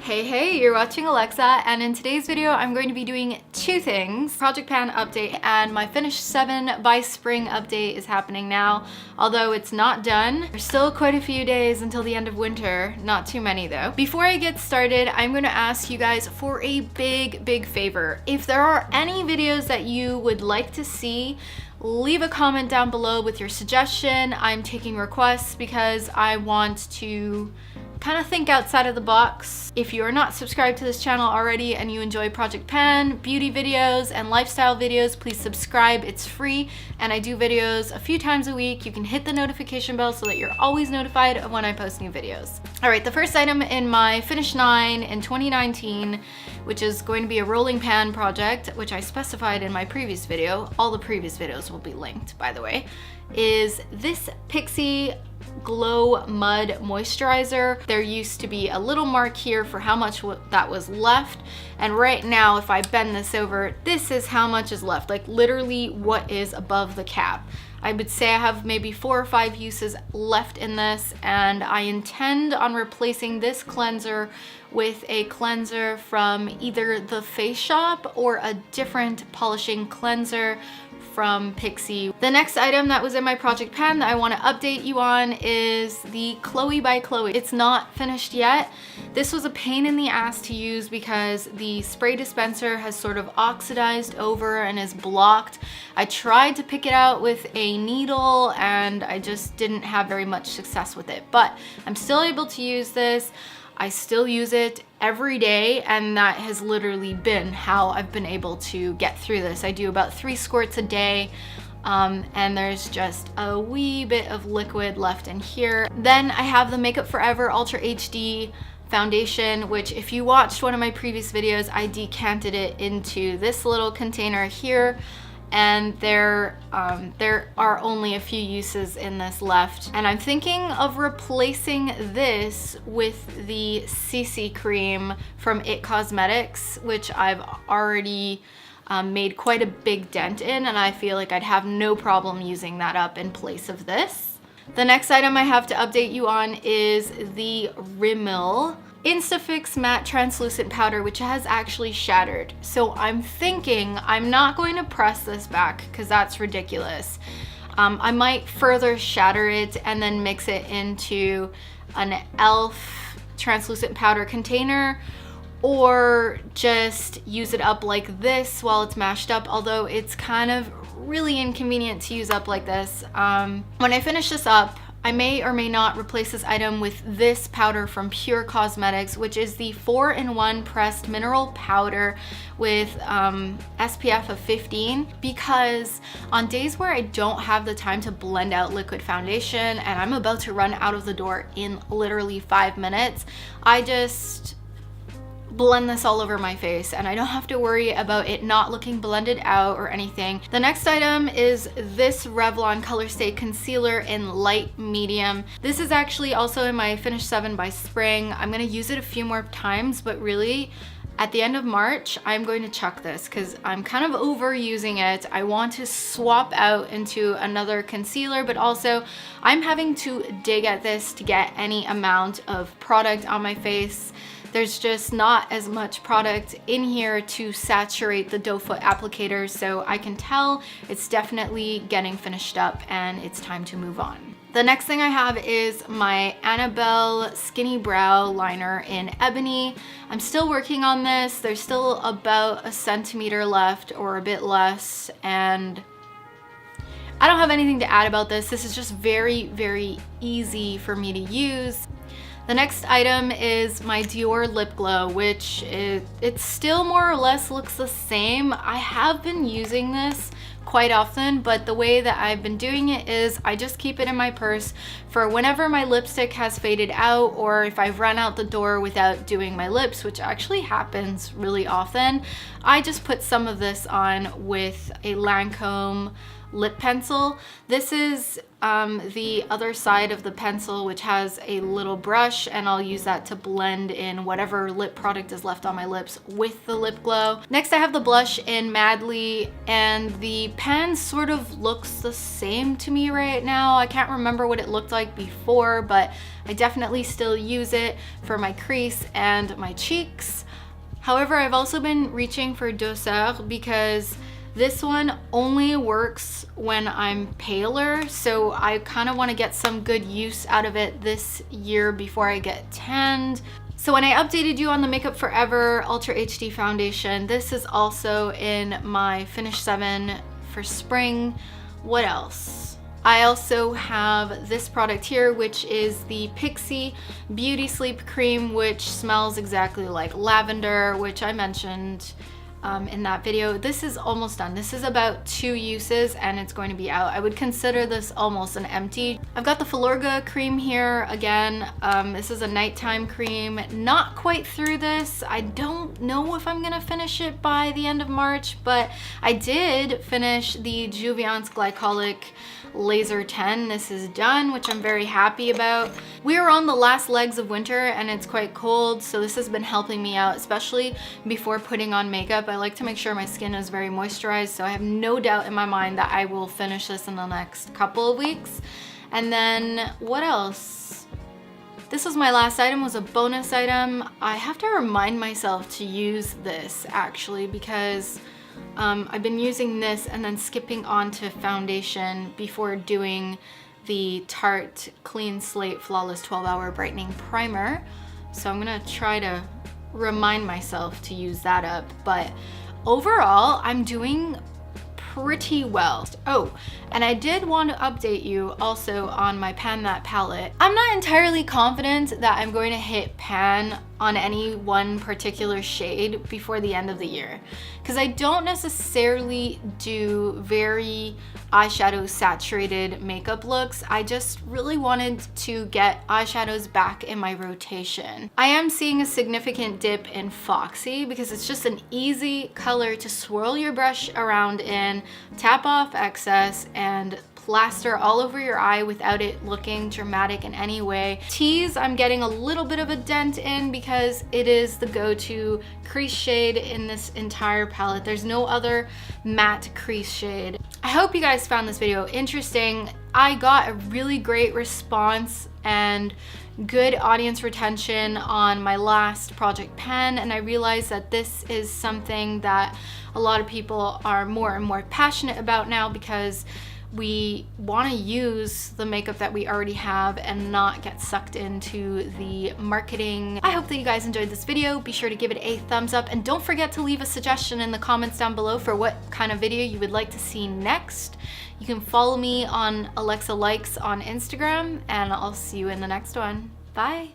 Hey, you're watching Alexa, and in today's video I'm going to be doing two things. Project Pan update and my Finish 7 by Spring update is happening now, although it's not done. There's still quite a few days until the end of winter, not too many though. Before I get started, I'm going to ask you guys for a big favor. If there are any videos that you would like to see, leave a comment down below with your suggestion. I'm taking requests because I want to kind of think outside of the box. If you're not subscribed to this channel already and you enjoy Project Pan, beauty videos, and lifestyle videos, please subscribe. It's free and I do videos a few times a week. You can hit the notification bell so that you're always notified of when I post new videos. All right, the first item in my Finish 9 in 2019, which is going to be a rolling pan project, which I specified in my previous video, all the previous videos will be linked by the way, is this Pixi Glow Mud Moisturizer. There used to be a little mark here for how much that was left, and right now if I bend this over, this is how much is left, like literally what is above the cap. I would say I have maybe 4 or 5 uses left in this, and I intend on replacing this cleanser with a cleanser from either the Face Shop or a different polishing cleanser from Pixi. The next item that was in my Project Pan that I want to update you on is the Chloé by Chloe. It's not finished yet. This was a pain in the ass to use because the spray dispenser has sort of oxidized over and is blocked. I tried to pick it out with a needle and I just didn't have very much success with it, but I'm still able to use this. I still use it every day, and that has literally been how I've been able to get through this. I do about 3 squirts a day, and there's just a wee bit of liquid left in here. Then I have the Makeup Forever Ultra HD foundation, which if you watched one of my previous videos, I decanted it into this little container here. And there are only a few uses in this left, and I'm thinking of replacing this with the CC cream from IT Cosmetics, which I've already made quite a big dent in, and I feel like I'd have no problem using that up in place of this. The next item I have to update you on is the Rimmel Instafix Matte Translucent Powder, which has actually shattered. So I'm thinking I'm not going to press this back because that's ridiculous. I might further shatter it and then mix it into an e.l.f. translucent powder container, or just use it up like this while it's mashed up, although it's kind of really inconvenient to use up like this. When I finish this up, I may or may not replace this item with this powder from Pure Cosmetics, which is the 4-in-1 pressed mineral powder with SPF of 15, because on days where I don't have the time to blend out liquid foundation and I'm about to run out of the door in literally 5 minutes, I just blend this all over my face and I don't have to worry about it not looking blended out or anything. The next item is this Revlon ColorStay concealer in light medium. This is actually also in my Finish 7 by Spring. I'm going to use it a few more times, but really at the end of March I'm going to chuck this because I'm kind of overusing it. I want to swap out into another concealer, but also I'm having to dig at this to get any amount of product on my face. There's just not as much product in here to saturate the doe foot applicator, so I can tell it's definitely getting finished up and it's time to move on. The next thing I have is my Annabelle Skinny Brow Liner in Ebony. I'm still working on this. There's still about 1 centimeter left or a bit less, and I don't have anything to add about this. This is just very easy for me to use. The next item is my Dior Lip Glow, which it still more or less looks the same. I have been using this quite often, but the way that I've been doing it is I just keep it in my purse for whenever my lipstick has faded out, or if I've run out the door without doing my lips, which actually happens really often. I just put some of this on with a Lancome lip pencil. This is the other side of the pencil, which has a little brush, and I'll use that to blend in whatever lip product is left on my lips with the lip glow. Next I have the blush in Madly and the pan sort of looks the same to me right now. I can't remember what it looked like before, but I definitely still use it for my crease and my cheeks. However, I've also been reaching for Douceur because this one only works when I'm paler, so I kind of want to get some good use out of it this year before I get tanned. So when I updated you on the Makeup Forever Ultra HD foundation, this is also in my Finish 7 for spring. What else? I also have this product here, which is the Pixi Beauty Sleep Cream, which smells exactly like lavender, which I mentioned in that video. This is almost done. This is about 2 uses and it's going to be out. I would consider this almost an empty. I've got the Filorga cream here again. This is a nighttime cream. Not quite through this. I don't know if I'm gonna finish it by the end of March, but I did finish the Jouviance Glycolic Laser 10. This is done, which I'm very happy about. We are on the last legs of winter and it's quite cold, so this has been helping me out, especially before putting on makeup. I like to make sure my skin is very moisturized, so I have no doubt in my mind that I will finish this in the next couple of weeks. And then what else? This was my last item, was a bonus item. I have to remind myself to use this actually, because I've been using this and then skipping on to foundation before doing the Tarte Clean Slate Flawless 12-Hour Brightening Primer. So I'm gonna try to remind myself to use that up, but overall I'm doing pretty well. Oh, and I did want to update you also on my Pan That palette. I'm not entirely confident that I'm going to hit pan on any one particular shade before the end of the year, because I don't necessarily do very eyeshadow saturated makeup looks. I just really wanted to get eyeshadows back in my rotation. I am seeing a significant dip in Foxy because it's just an easy color to swirl your brush around in, tap off excess, and plaster all over your eye without it looking dramatic in any way. Tease, I'm getting a little bit of a dent in because it is the go-to crease shade in this entire palette. There's no other matte crease shade. I hope you guys found this video interesting. I got a really great response and good audience retention on my last project Pan, and I realized that this is something that a lot of people are more and more passionate about now, because we want to use the makeup that we already have and not get sucked into the marketing. I hope that you guys enjoyed this video. Be sure to give it a thumbs up and don't forget to leave a suggestion in the comments down below for what kind of video you would like to see next. You can follow me on Alexa Likes on Instagram, and I'll see you in the next one. Bye!